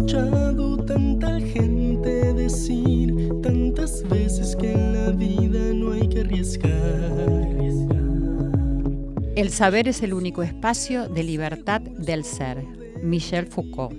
escuchado tanta gente decir tantas veces que en la vida no hay que arriesgar. El saber es el único espacio de libertad del ser. Michel Foucault.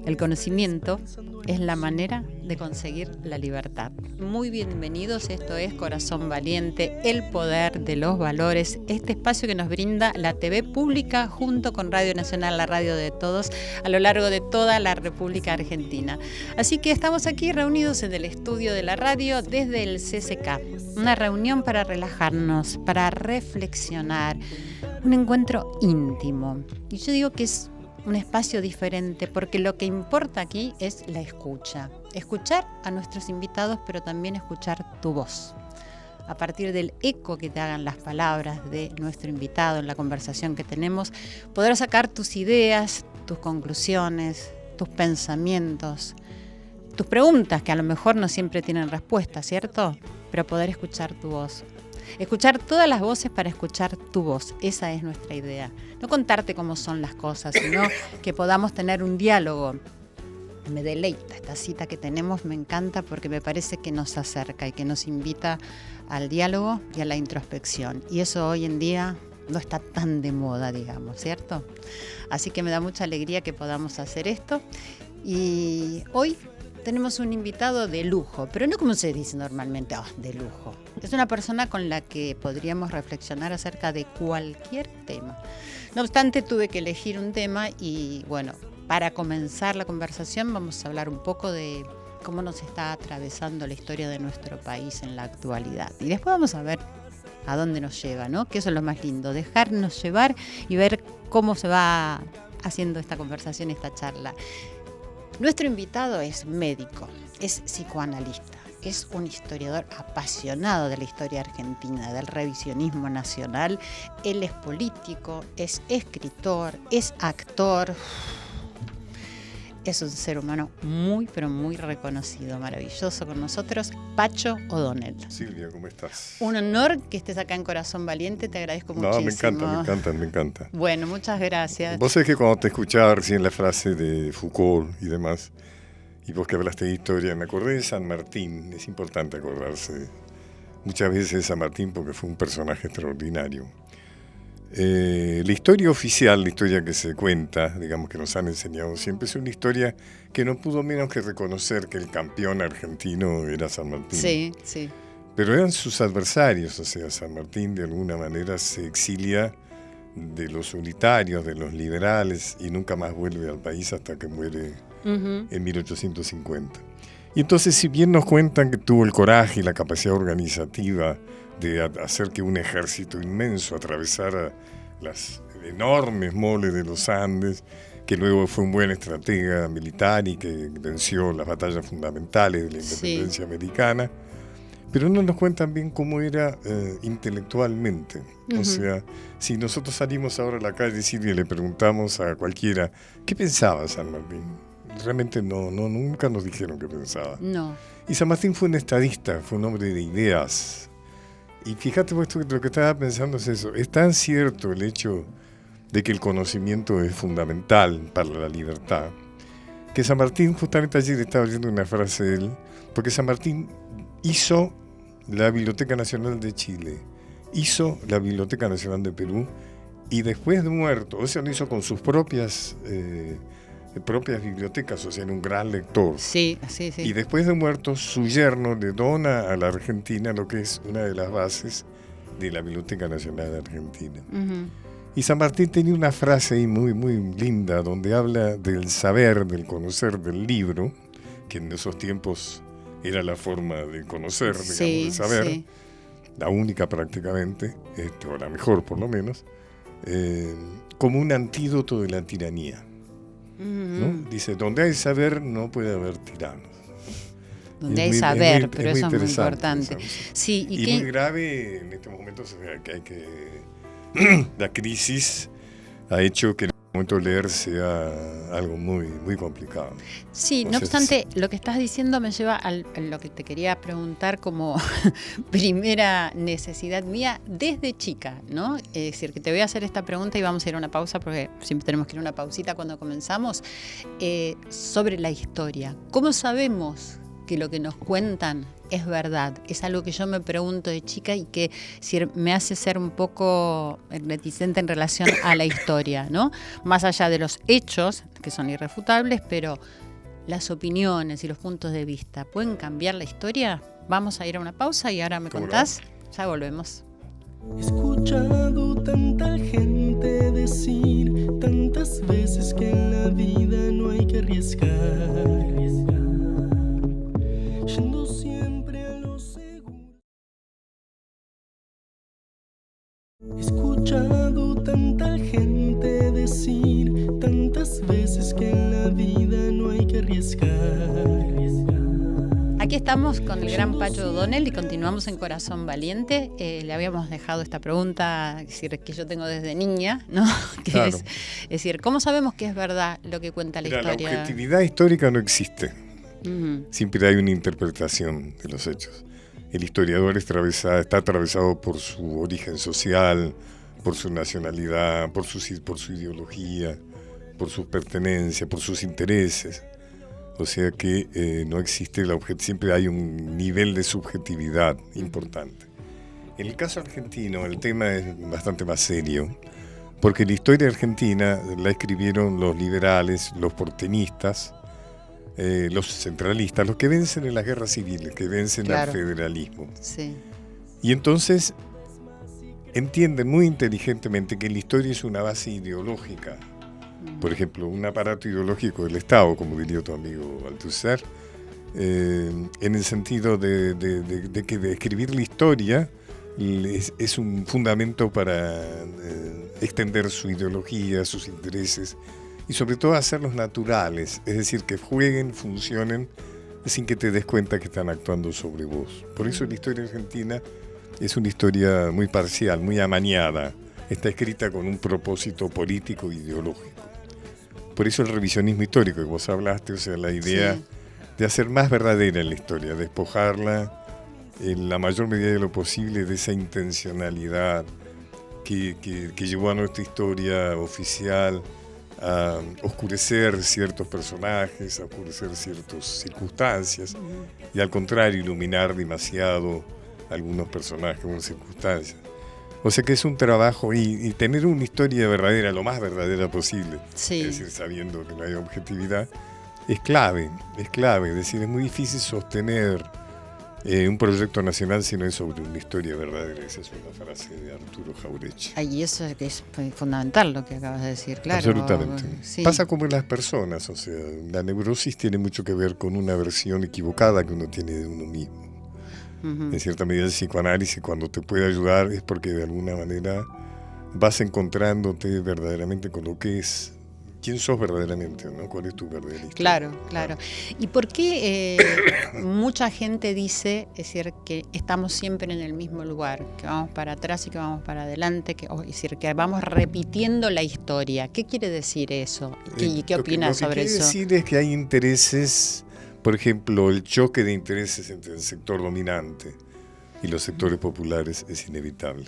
El conocimiento es la manera de conseguir la libertad. Muy bienvenidos, esto es Corazón Valiente, el poder de los valores, este espacio que nos brinda la TV pública junto con Radio Nacional, la radio de todos, a lo largo de toda la República Argentina. Así que estamos aquí reunidos en el estudio de la radio desde el CCK, una reunión para relajarnos, para reflexionar, un encuentro íntimo. Y yo digo que es un espacio diferente, porque lo que importa aquí es la escucha. Escuchar a nuestros invitados, pero también escuchar tu voz. A partir del eco que te hagan las palabras de nuestro invitado en la conversación que tenemos, podrás sacar tus ideas, tus conclusiones, tus pensamientos, tus preguntas, que a lo mejor no siempre tienen respuesta, ¿cierto? Pero poder escuchar tu voz. Escuchar todas las voces para escuchar tu voz, esa es nuestra idea. No contarte cómo son las cosas, sino que podamos tener un diálogo. Me deleita esta cita que tenemos, me encanta porque me parece que nos acerca y que nos invita al diálogo y a la introspección. Y eso hoy en día no está tan de moda, digamos, ¿cierto? Así que me da mucha alegría que podamos hacer esto. Y hoy tenemos un invitado de lujo, pero no como se dice normalmente, de lujo. Es una persona con la que podríamos reflexionar acerca de cualquier tema. No obstante, tuve que elegir un tema y, bueno, para comenzar la conversación vamos a hablar un poco de cómo nos está atravesando la historia de nuestro país en la actualidad. Y después vamos a ver a dónde nos lleva, ¿no? Que eso es lo más lindo, dejarnos llevar y ver cómo se va haciendo esta conversación, esta charla. Nuestro invitado es médico, es psicoanalista, es un historiador apasionado de la historia argentina, del revisionismo nacional. Él es político, es escritor, es actor. Es un ser humano muy, pero muy reconocido, maravilloso con nosotros, Pacho O'Donnell. Silvia, ¿cómo estás? Un honor que estés acá en Corazón Valiente, te agradezco muchísimo. No, me encanta. Bueno, muchas gracias. Vos sabés que cuando te escuchaba recién la frase de Foucault y demás, y vos que hablaste de historia, me acordé de San Martín. Es importante acordarse muchas veces de San Martín porque fue un personaje extraordinario. La historia oficial, la historia que se cuenta, digamos que nos han enseñado siempre, es una historia que no pudo menos que reconocer que el campeón argentino era San Martín. Sí, sí. Pero eran sus adversarios, o sea, San Martín de alguna manera se exilia de los unitarios, de los liberales, y nunca más vuelve al país hasta que muere en 1850. Y entonces, si bien nos cuentan que tuvo el coraje y la capacidad organizativa de hacer que un ejército inmenso atravesara las enormes moles de los Andes, que luego fue un buen estratega militar y que venció las batallas fundamentales de la independencia americana, pero no nos cuentan bien cómo era intelectualmente. O sea, si nosotros salimos ahora a la calle y le preguntamos a cualquiera, ¿qué pensaba San Martín? Realmente nunca nos dijeron qué pensaba. No. Y San Martín fue un estadista, fue un hombre de ideas. Y fíjate vos, lo que estaba pensando es eso. Es tan cierto el hecho de que el conocimiento es fundamental para la libertad, que San Martín, justamente ayer estaba leyendo una frase de él, porque San Martín hizo la Biblioteca Nacional de Chile, hizo la Biblioteca Nacional de Perú, y después de muerto, o sea, lo hizo con sus propias bibliotecas, o sea, era un gran lector. Sí. Y después de muerto, su yerno le dona a la Argentina lo que es una de las bases de la Biblioteca Nacional de Argentina. Y San Martín tenía una frase ahí muy, muy linda, donde habla del saber, del conocer, del libro, que en esos tiempos era la forma de conocer, digamos, de saber, la única prácticamente, o la mejor por lo menos, como un antídoto de la tiranía. ¿No? Dice, donde hay saber no puede haber tiranos. Donde hay saber, pero eso es muy importante. Sí, y muy grave en estos momentos, que hay que la crisis ha hecho que momento leer sea algo muy, muy complicado. Sí, no obstante, lo que estás diciendo me lleva a lo que te quería preguntar como primera necesidad mía desde chica, ¿no? Es decir, que te voy a hacer esta pregunta y vamos a ir a una pausa porque siempre tenemos que ir a una pausita cuando comenzamos, sobre la historia. ¿Cómo sabemos que lo que nos cuentan es verdad? Es algo que yo me pregunto de chica y que me hace ser un poco reticente en relación a la historia, ¿no? Más allá de los hechos, que son irrefutables, pero las opiniones y los puntos de vista, ¿pueden cambiar la historia? Vamos a ir a una pausa y ahora me contás. Ya volvemos. He escuchado tanta gente decir tantas veces que en la vida no hay que arriesgar. Yendo siempre a lo seguro. He escuchado tanta gente decir tantas veces que en la vida no hay que arriesgar. Aquí estamos con el gran Pacho O'Donnell y continuamos en Corazón Valiente. Le habíamos dejado esta pregunta, es decir, que yo tengo desde niña, ¿no? Que claro. es decir, ¿cómo sabemos que es verdad lo que cuenta la historia? La objetividad histórica no existe. Uh-huh. Siempre hay una interpretación de los hechos. El historiador está atravesado por su origen social, por su nacionalidad, por su ideología, por su pertenencia, por sus intereses. O sea que no existe siempre hay un nivel de subjetividad importante. En el caso argentino el tema es bastante más serio, porque la historia argentina la escribieron los liberales, los porteñistas, los centralistas, los que vencen en las guerras civiles, que vencen al federalismo. Sí. Y entonces entienden muy inteligentemente que la historia es una base ideológica. Por ejemplo, un aparato ideológico del Estado, como diría tu amigo Althusser, en el sentido de que de escribir la historia es un fundamento para extender su ideología, sus intereses, y sobre todo hacerlos naturales, es decir, que jueguen, funcionen, sin que te des cuenta que están actuando sobre vos. Por eso la historia argentina es una historia muy parcial, muy amañada, está escrita con un propósito político e ideológico. Por eso el revisionismo histórico que vos hablaste, o sea, la idea de hacer más verdadera la historia, despojarla en la mayor medida de lo posible de esa intencionalidad que llevó a nuestra historia oficial a oscurecer ciertos personajes, a oscurecer ciertas circunstancias, y al contrario, iluminar demasiado algunos personajes, algunas circunstancias. O sea que es un trabajo y tener una historia verdadera, lo más verdadera posible, es decir, sabiendo que no hay objetividad, es clave, es decir, es muy difícil sostener un proyecto nacional si no es sobre una historia verdadera. Esa es una frase de Arturo Jauretche. Y eso es fundamental lo que acabas de decir, claro. Absolutamente. Sí. Pasa como en las personas, o sea, la neurosis tiene mucho que ver con una versión equivocada que uno tiene de uno mismo. En cierta medida el psicoanálisis, cuando te puede ayudar, es porque de alguna manera vas encontrándote verdaderamente con lo que es, quién sos verdaderamente, ¿no? ¿Cuál es tu verdadera historia? Claro. ¿Y por qué mucha gente dice, es decir, que estamos siempre en el mismo lugar, que vamos para atrás y que vamos para adelante, es decir, que vamos repitiendo la historia? ¿Qué quiere decir eso? ¿Qué opinas sobre eso? Lo que quiere decir es que hay intereses. Por ejemplo, el choque de intereses entre el sector dominante y los sectores populares es inevitable.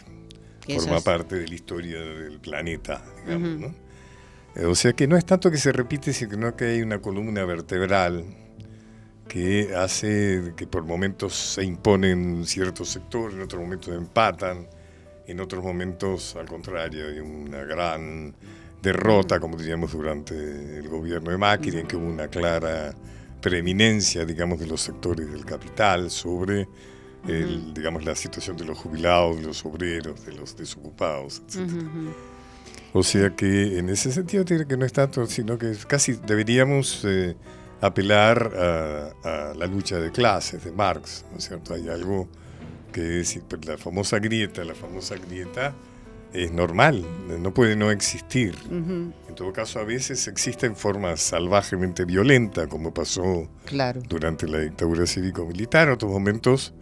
Forma parte de la historia del planeta, digamos, ¿no? O sea que no es tanto que se repite, sino que hay una columna vertebral que hace que por momentos se imponen ciertos sectores, en otros momentos empatan, en otros momentos, al contrario, hay una gran derrota, como diríamos, durante el gobierno de Macri, en que hubo una clara preeminencia, digamos, de los sectores del capital sobre digamos, la situación de los jubilados, de los obreros, de los desocupados, etc. O sea que en ese sentido tiene que no es tanto, sino que casi deberíamos apelar a la lucha de clases de Marx, ¿no es cierto? Hay algo que es la famosa grieta es normal, no puede no existir. En todo caso, a veces existe en forma salvajemente violenta, como pasó durante la dictadura cívico-militar. En otros momentos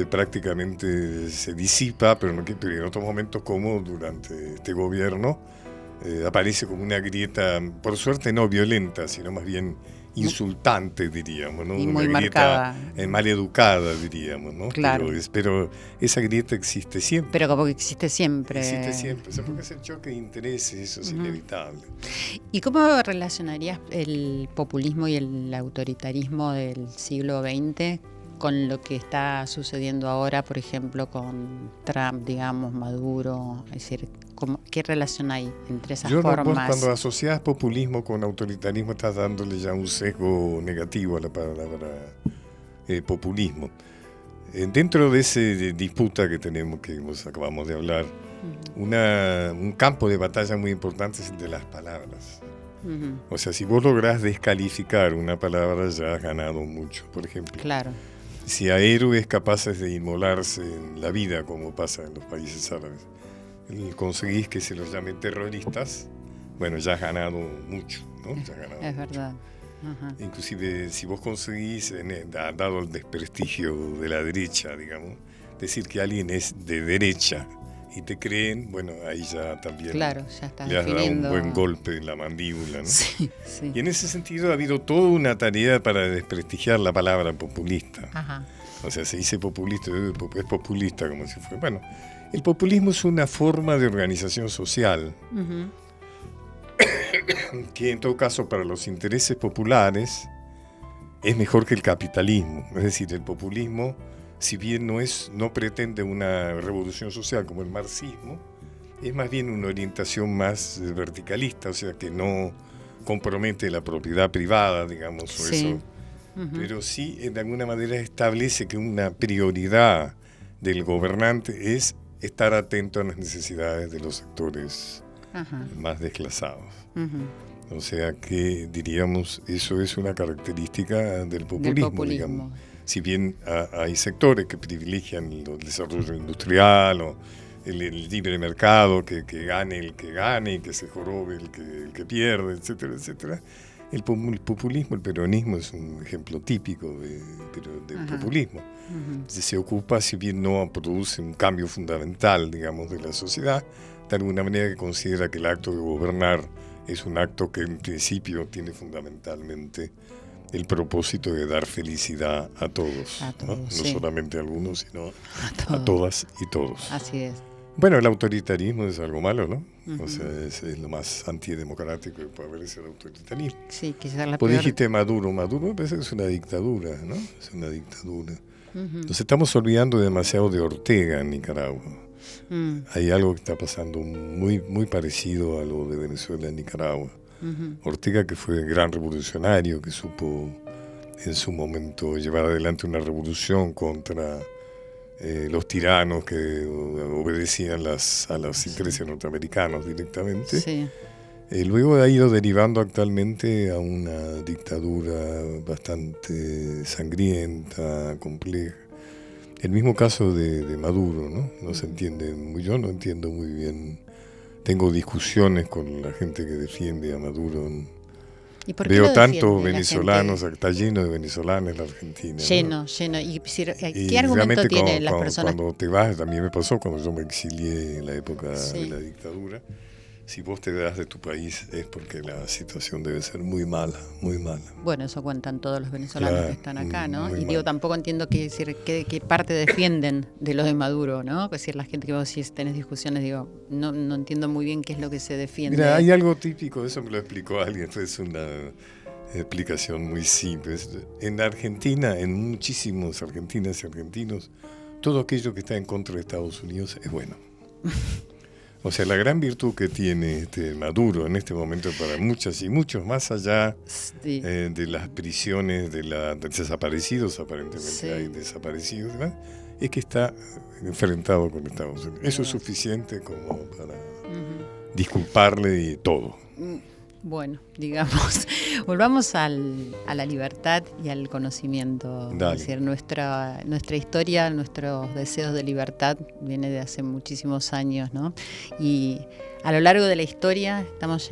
prácticamente se disipa, pero en otros momentos, como durante este gobierno, aparece como una grieta, por suerte no violenta, sino más bien insultante, diríamos, ¿no? Y una muy grieta marcada. mal educada, diríamos, ¿no? Claro. Pero esa grieta existe siempre. Pero como que existe siempre. Existe siempre, o sea, porque es el choque de intereses, eso es inevitable. ¿Y cómo relacionarías el populismo y el autoritarismo del siglo XX con lo que está sucediendo ahora, por ejemplo, con Trump, digamos, Maduro? Es decir, ¿qué relación hay entre esas formas? Cuando asocias populismo con autoritarismo estás dándole ya un sesgo negativo a la palabra populismo. Dentro de esa disputa que tenemos, que acabamos de hablar, un campo de batalla muy importante es el de las palabras. O sea, si vos lográs descalificar una palabra, ya has ganado mucho. Por ejemplo, claro. Si a héroes capaces de inmolarse en la vida, como pasa en los países árabes, conseguís que se los llamen terroristas, bueno, ya has ganado mucho, ¿no? Ya has ganado Es mucho. verdad. Ajá. Inclusive si vos conseguís, dado el desprestigio de la derecha, digamos, decir que alguien es de derecha y te creen, bueno, ahí ya también claro, ya estás le has dado un definiendo... buen golpe en la mandíbula, ¿no? Sí, sí. Y en ese sentido ha habido toda una tarea para desprestigiar la palabra populista. Ajá. O sea, se dice populista, es populista como si fuera. Bueno, el populismo es una forma de organización social que en todo caso para los intereses populares es mejor que el capitalismo. Es decir, el populismo, si bien no pretende una revolución social como el marxismo, es más bien una orientación más verticalista, o sea que no compromete la propiedad privada, digamos, o Sí. eso. Pero sí, de alguna manera establece que una prioridad del gobernante es estar atento a las necesidades de los sectores más desclasados. O sea que, diríamos, eso es una característica del populismo. Digamos. Si bien hay sectores que privilegian el desarrollo industrial o el libre mercado, que gane el que gane y que se jorobe el que pierde, etcétera, etcétera. El populismo, el peronismo es un ejemplo típico del populismo. Se ocupa, si bien no produce un cambio fundamental, digamos, de la sociedad, de alguna manera que considera que el acto de gobernar es un acto que en principio tiene fundamentalmente el propósito de dar felicidad a todos, ¿no? No solamente a algunos, sino a todas y todos. Así es. Bueno, el autoritarismo es algo malo, ¿no? O sea, es lo más antidemocrático que puede haber, es el autoritarismo. Sí, quizás la Pues peor... dijiste Maduro me parece que es una dictadura, ¿no? Es una dictadura. Nos estamos olvidando demasiado de Ortega en Nicaragua. Hay algo que está pasando muy, muy parecido a lo de Venezuela en Nicaragua. Ortega, que fue un gran revolucionario, que supo en su momento llevar adelante una revolución contra los tiranos que obedecían a los intereses norteamericanos directamente. Sí. Luego ha ido derivando actualmente a una dictadura bastante sangrienta, compleja. El mismo caso de Maduro, ¿no? No se entiende, yo no entiendo muy bien. Tengo discusiones con la gente que defiende a Maduro. ¿Y por qué veo lo tantos defiende venezolanos, está lleno de venezolanos en la Argentina. Lleno, ¿no? lleno. ¿Y qué argumento tienen las personas? Cuando te vas, también me pasó cuando yo me exilié en la época Sí. de la dictadura. Si vos te das de tu país es porque la situación debe ser muy mala, muy mala. Bueno, eso cuentan todos los venezolanos Claro, que están acá, ¿no? muy Y mal. digo, tampoco entiendo qué parte defienden de lo de Maduro, ¿no? Es decir, la gente que vos decís, tenés discusiones, digo, no entiendo muy bien qué es lo que se defiende. Mira, hay algo típico, eso me lo explicó alguien, es una explicación muy simple. En Argentina, en muchísimos argentinas y argentinos, todo aquello que está en contra de Estados Unidos es bueno. O sea, la gran virtud que tiene Maduro en este momento para muchas y muchos, más allá Sí. de las prisiones de desaparecidos, aparentemente Sí. hay desaparecidos, ¿verdad? Es que está enfrentado con Estados Unidos. Eso es suficiente como para disculparle y todo. Bueno, digamos, volvamos a la libertad y al conocimiento. Dale. Es decir, nuestra historia, nuestros deseos de libertad viene de hace muchísimos años, ¿no? Y a lo largo de la historia llegamos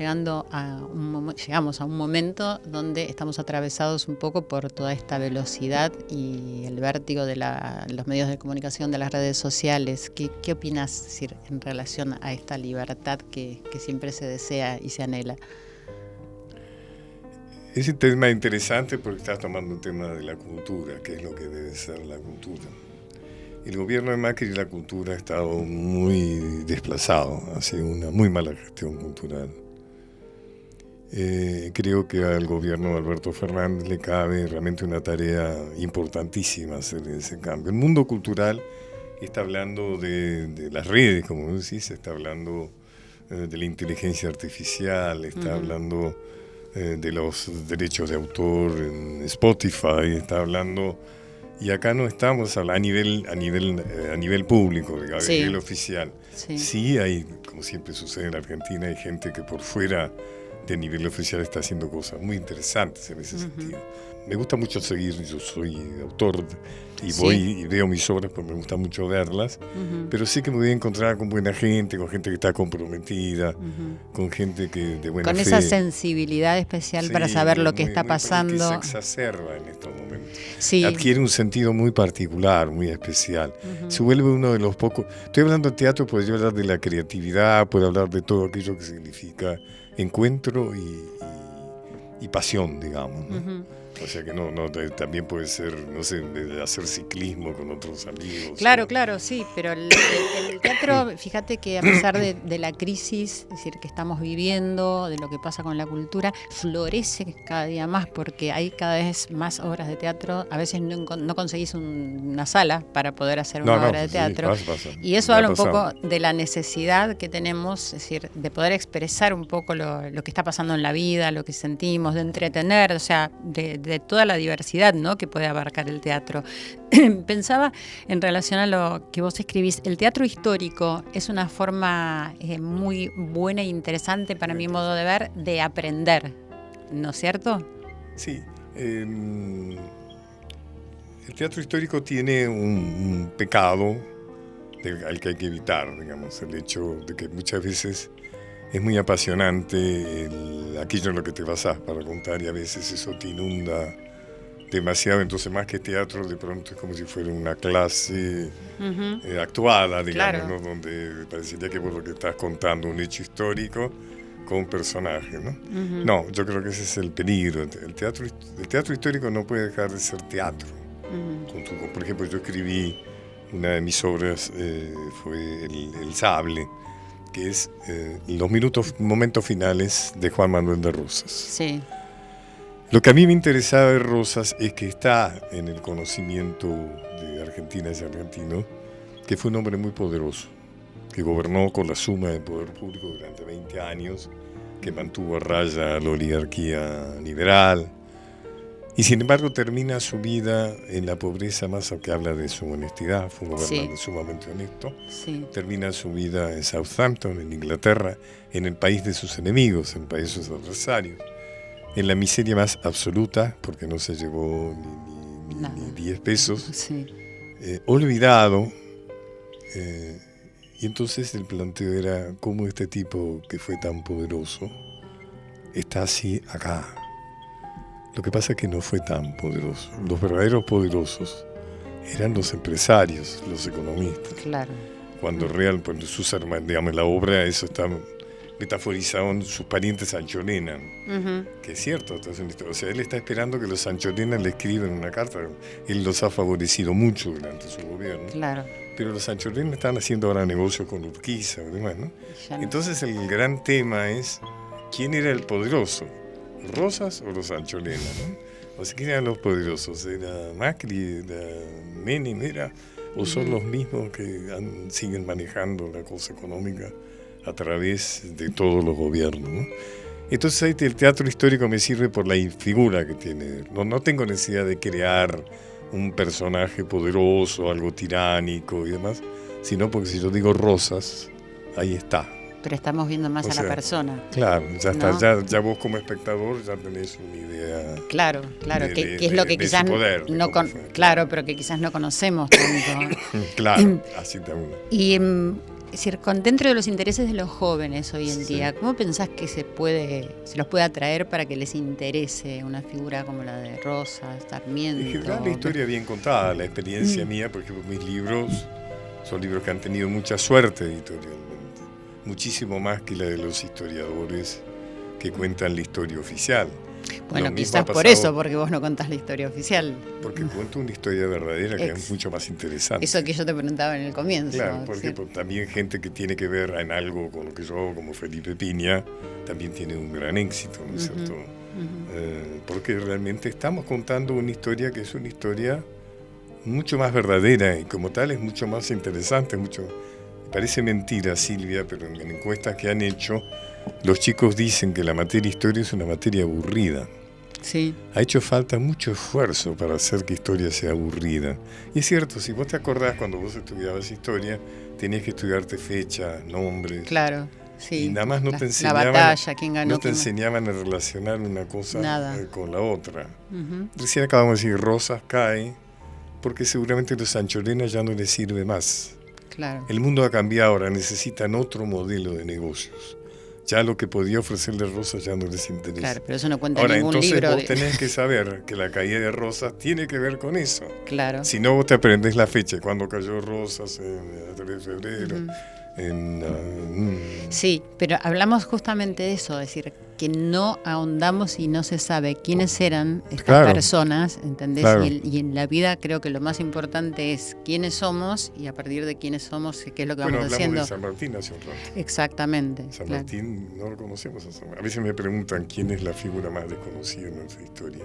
a un momento donde estamos atravesados un poco por toda esta velocidad y el vértigo de los medios de comunicación, de las redes sociales. ¿Qué opinas, decir, en relación a esta libertad que siempre se desea y se anhela? Es un tema interesante porque estás tomando un tema de la cultura, que es lo que debe ser la cultura. El gobierno de Macri y la cultura ha estado muy desplazado, ha sido una muy mala gestión cultural. Creo que al gobierno de Alberto Fernández le cabe realmente una tarea importantísima hacer ese cambio. El mundo cultural está hablando de las redes, como decís, está hablando de la inteligencia artificial, está hablando de los derechos de autor en Spotify, está hablando... Y acá no estamos a nivel público, digamos, sí. A nivel oficial. Sí. Sí hay, como siempre sucede en Argentina, hay gente que por fuera del nivel oficial está haciendo cosas muy interesantes en ese sentido. Me gusta mucho seguir, yo soy autor y voy y veo mis obras porque me gusta mucho verlas, pero sí que me voy a encontrar con buena gente, con gente que está comprometida, con gente que de buena fe. Con esa sensibilidad especial para saber lo que está pasando. Que se exacerba en estos momentos. Sí. Adquiere un sentido muy particular, muy especial. Se vuelve uno de los pocos... Estoy hablando de teatro, podría hablar de la creatividad, puedo hablar de todo aquello que significa encuentro y pasión, digamos, ¿no? O sea que también puede ser, no sé, de hacer ciclismo con otros amigos. Claro, sí, pero el teatro, fíjate que a pesar de la crisis, es decir, que estamos viviendo, de lo que pasa con la cultura, florece cada día más porque hay cada vez más obras de teatro. A veces no conseguís una sala para poder hacer una obra de teatro. Pasa. Y eso habla un poco de la necesidad que tenemos, es decir, de poder expresar un poco lo que está pasando en la vida, lo que sentimos, de entretener, o sea, de toda la diversidad, ¿no?, que puede abarcar el teatro. Pensaba en relación a lo que vos escribís, el teatro histórico es una forma muy buena e interesante para mi modo de ver de aprender, ¿no es cierto? Sí. El teatro histórico tiene un pecado al que hay que evitar, digamos, el hecho de que muchas veces es muy apasionante aquello en lo que te basás para contar y a veces eso te inunda demasiado, entonces más que teatro de pronto es como si fuera una clase actuada, digamos, claro, ¿no? Donde parecería que vos lo que estás contando un hecho histórico con un personaje, ¿no? No, yo creo que ese es el peligro. El teatro histórico no puede dejar de ser teatro. Por ejemplo, yo escribí, una de mis obras fue El Sable, que es los momentos finales de Juan Manuel de Rosas. Sí. Lo que a mí me interesaba de Rosas es que está en el conocimiento de argentinas y argentinos que fue un hombre muy poderoso, que gobernó con la suma del poder público durante 20 años, que mantuvo a raya la oligarquía liberal, y sin embargo termina su vida en la pobreza, más que habla de su honestidad, fue un gobernante sumamente honesto. Sí. Termina su vida en Southampton, en Inglaterra, en el país de sus enemigos, en el país de sus adversarios, en la miseria más absoluta, porque no se llevó ni 10 pesos, sí. Olvidado. Y entonces el planteo era cómo este tipo que fue tan poderoso está así acá. Lo que pasa es que no fue tan poderoso. Los verdaderos poderosos eran los empresarios, los economistas. Claro. Cuando sus hermanos, digamos, la obra, eso está metaforizado en sus parientes Sanchorena, que es cierto. O sea, él está esperando que los Sanchorena le escriban una carta. Él los ha favorecido mucho durante su gobierno. Claro. Pero los Sanchorena están haciendo ahora negocios con Urquiza y demás, ¿no? Entonces el gran tema es ¿quién era el poderoso? ¿Rosas o los Sanchorena, ¿no? O sea, ¿quién eran los poderosos? ¿Era Macri, era Menem, o son los mismos que siguen manejando la cosa económica a través de todos los gobiernos, ¿no? Entonces ahí el teatro histórico me sirve por la figura que tiene. No tengo necesidad de crear un personaje poderoso, algo tiránico y demás, sino porque si yo digo Rosas, ahí está. Pero estamos viendo más O a sea, la persona. Claro, ya está, ¿no? ya vos como espectador ya tenés una idea. Claro, que es lo que de quizás su poder, no claro, pero que quizás no conocemos tanto. Claro, así de una. Y es decir, dentro de los intereses de los jóvenes hoy en día, ¿cómo pensás que se los puede atraer para que les interese una figura como la de Rosa, Sarmiento? En general la historia bien contada, la experiencia mía, por ejemplo, mis libros son libros que han tenido mucha suerte editorialmente, muchísimo más que la de los historiadores que cuentan la historia oficial. Bueno, quizás por eso, porque vos no contás la historia oficial. Porque cuento una historia verdadera que es mucho más interesante. Eso que yo te preguntaba en el comienzo. Claro, porque también gente que tiene que ver en algo con lo que yo, como Felipe Piña, también tiene un gran éxito, ¿no es cierto? Porque realmente estamos contando una historia que es una historia mucho más verdadera y como tal es mucho más interesante, parece mentira, Silvia, pero en encuestas que han hecho, los chicos dicen que la materia historia es una materia aburrida. Sí. Ha hecho falta mucho esfuerzo para hacer que historia sea aburrida. Y es cierto, si vos te acordás cuando vos estudiabas historia, tenías que estudiarte fecha, nombres. Claro, sí. Y nada más no te enseñaban, la batalla, quién ganó. no te enseñaban a relacionar una cosa con la otra. Uh-huh. Recién acabamos de decir, Rosas cae, porque seguramente los Anchorena ya no les sirve más. Claro. El mundo ha cambiado, ahora necesitan otro modelo de negocios. Ya lo que podía ofrecerle Rosas ya no les interesa. Claro, pero eso no cuenta ahora, ningún entonces libro. Vos tenés que saber que la caída de Rosas tiene que ver con eso. Claro. Si no, vos te aprendés la fecha, cuando cayó Rosas, el 3 de febrero. Sí, pero hablamos justamente de eso, es decir, que no ahondamos y no se sabe quiénes eran estas personas, ¿entendés? Claro. Y en la vida creo que lo más importante es quiénes somos y a partir de quiénes somos, qué es lo que vamos haciendo. Hablamos de San Martín hace un rato. Exactamente. San Martín, no lo conocemos a San Martín. A veces me preguntan quién es la figura más desconocida en nuestra historia.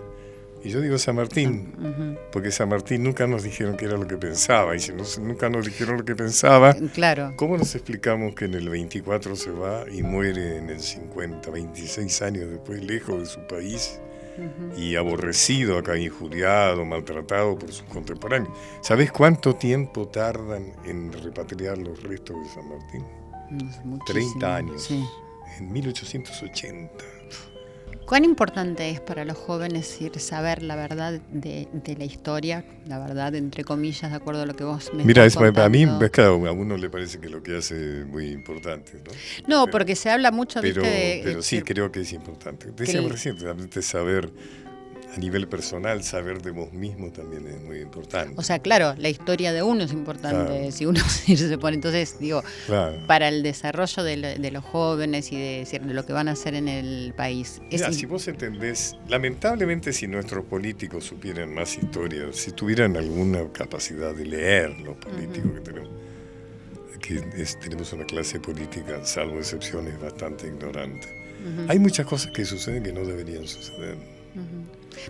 Y yo digo San Martín, porque San Martín nunca nos dijeron qué era lo que pensaba. Y si nunca nos dijeron lo que pensaba, claro. ¿Cómo nos explicamos que en el 24 se va y muere en el 50, 26 años después, lejos de su país, y aborrecido acá, injuriado, maltratado por sus contemporáneos? ¿Sabés cuánto tiempo tardan en repatriar los restos de San Martín? 30 años, sí. En 1880. ¿Cuán importante es para los jóvenes saber la verdad de la historia, la verdad entre comillas, de acuerdo a lo que vos me estás contando? A mí, claro, a uno le parece que lo que hace es muy importante, ¿no? No, porque se habla mucho, pero sí, creo que es importante. Decíamos recientemente saber a nivel personal, saber de vos mismo también es muy importante. O sea, claro, la historia de uno es importante. Claro. Si uno se pone, entonces, digo, para el desarrollo de los jóvenes y de lo que van a hacer en el país. Mira, si vos entendés, lamentablemente si nuestros políticos supieran más historia, si tuvieran alguna capacidad de leer los políticos que tenemos, tenemos una clase política, salvo excepciones, bastante ignorante. Hay muchas cosas que suceden que no deberían suceder.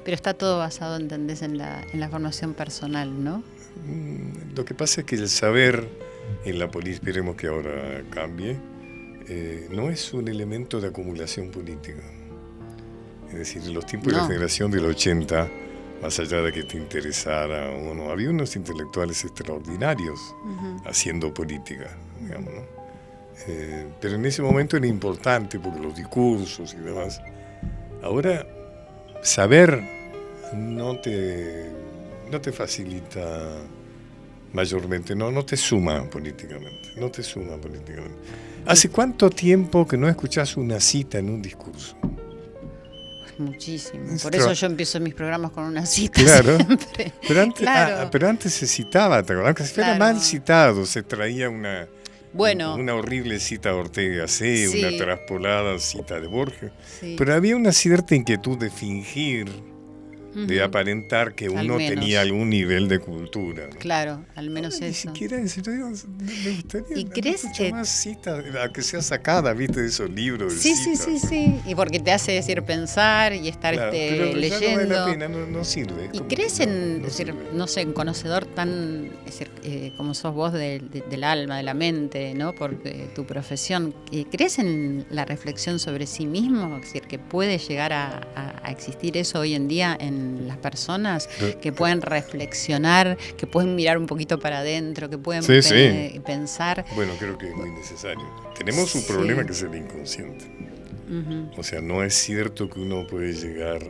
Pero está todo basado, ¿entendés?, en la formación personal, ¿no? Lo que pasa es que el saber en la política, esperemos que ahora cambie, no es un elemento de acumulación política. Es decir, en los tiempos de la generación del 80, más allá de que te interesara o no, había unos intelectuales extraordinarios haciendo política, digamos, ¿no? Pero en ese momento era importante por los discursos y demás. Ahora, saber no te facilita mayormente, no te suma políticamente, ¿Hace cuánto tiempo que no escuchás una cita en un discurso? Muchísimo, por eso yo empiezo mis programas con una cita. Claro, siempre. Pero antes se citaba, aunque se fuera mal citado, se traía una horrible cita de Ortega C, una traspolada cita de Borges, pero había una cierta inquietud de fingir, de aparentar que uno tenía algún nivel de cultura, ¿no? Claro, al menos eso. Ni siquiera eso, me gustaría ¿Y crees que más cita, que sea sacada, viste, de esos libros? Sí. Y porque te hace pensar y estar pero leyendo. Ya no vale la pena, no sirve. ¿Y crees en conocedor tan como sos vos del alma, de la mente, ¿no? Por tu profesión? ¿Crees en la reflexión sobre sí mismo? Es decir, que puede llegar a existir eso hoy en día en en las personas, que pueden reflexionar, que pueden mirar un poquito para adentro, que pueden pensar. Bueno, creo que es muy necesario. Tenemos un problema que es el inconsciente. Uh-huh. O sea, no es cierto que uno puede llegar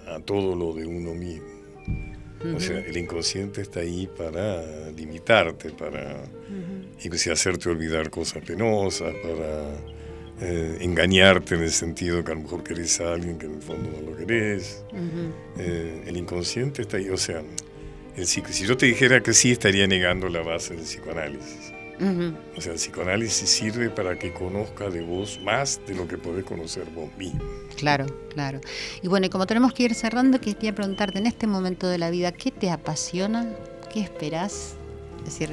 a todo lo de uno mismo. Uh-huh. O sea, el inconsciente está ahí para limitarte, para inclusive hacerte olvidar cosas penosas, para engañarte en el sentido que a lo mejor querés a alguien que en el fondo no lo querés. Uh-huh. El inconsciente está ahí. O sea, si yo te dijera que sí, estaría negando la base del psicoanálisis. Uh-huh. O sea, el psicoanálisis sirve para que conozcas de vos más de lo que podés conocer vos mismo. Claro, claro. Y bueno, y como tenemos que ir cerrando, quería preguntarte en este momento de la vida, ¿qué te apasiona? ¿Qué esperás? Es decir,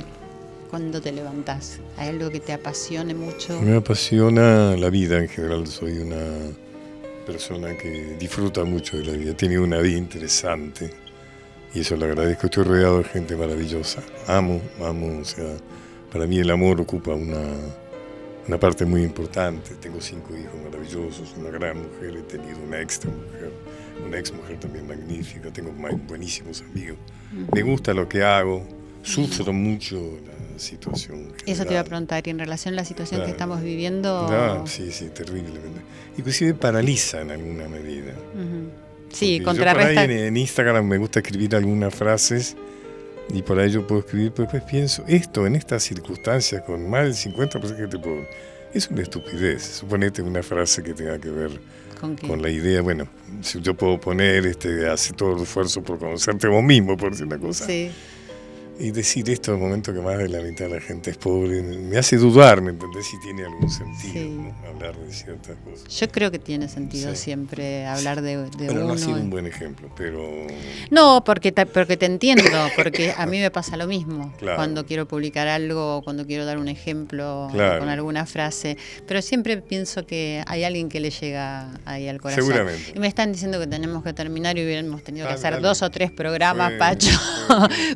cuando te levantás, ¿hay algo que te apasione mucho? Me apasiona la vida en general. Soy una persona que disfruta mucho de la vida. He tenido una vida interesante y eso le agradezco. Estoy rodeado de gente maravillosa. Amo, o sea, para mí el amor ocupa una parte muy importante. Tengo 5 hijos maravillosos, una gran mujer, he tenido una ex mujer también magnífica, tengo buenísimos amigos. Uh-huh. Me gusta lo que hago, sufro mucho la situación general. Eso te iba a preguntar, y en relación a la situación que estamos viviendo... Sí, terriblemente. Inclusive paraliza en alguna medida. Uh-huh. Sí, contrarresta... Yo por ahí en Instagram me gusta escribir algunas frases y por ahí yo puedo escribir, pero después pienso, esto en estas circunstancias con más del 50% que te puedo... Es una estupidez. Suponete una frase que tenga que ver con la idea, bueno, si yo puedo poner, hace todo el esfuerzo por conocerte vos mismo, por decir una cosa. Sí. Y decir esto en el momento que más de la mitad de la gente es pobre, me hace dudar, ¿me entendés? Si tiene algún sentido, ¿no? Hablar de ciertas cosas. Yo creo que tiene sentido siempre hablar de pero uno. No ha sido un buen ejemplo, pero... No, porque te entiendo, porque a mí me pasa lo mismo. Claro. Cuando quiero publicar algo, cuando quiero dar un ejemplo con alguna frase. Pero siempre pienso que hay alguien que le llega ahí al corazón. Seguramente. Y me están diciendo que tenemos que terminar y hubiéramos tenido que hacer 2 o 3 programas, Pacho.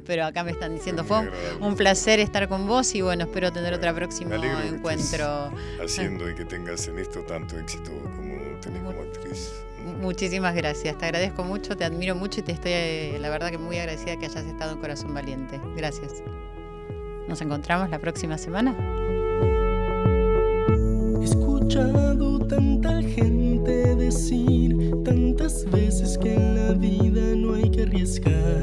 Pero acá me están diciendo, fue un placer estar con vos y bueno, espero tener otro próximo encuentro. Haciendo y que tengas en esto tanto éxito como tenés como actriz. Muchísimas gracias, te agradezco mucho, te admiro mucho y te estoy, la verdad que muy agradecida que hayas estado en Corazón Valiente. Gracias. Nos encontramos la próxima semana. He escuchado tanta gente decir tantas veces que en la vida no hay que arriesgar.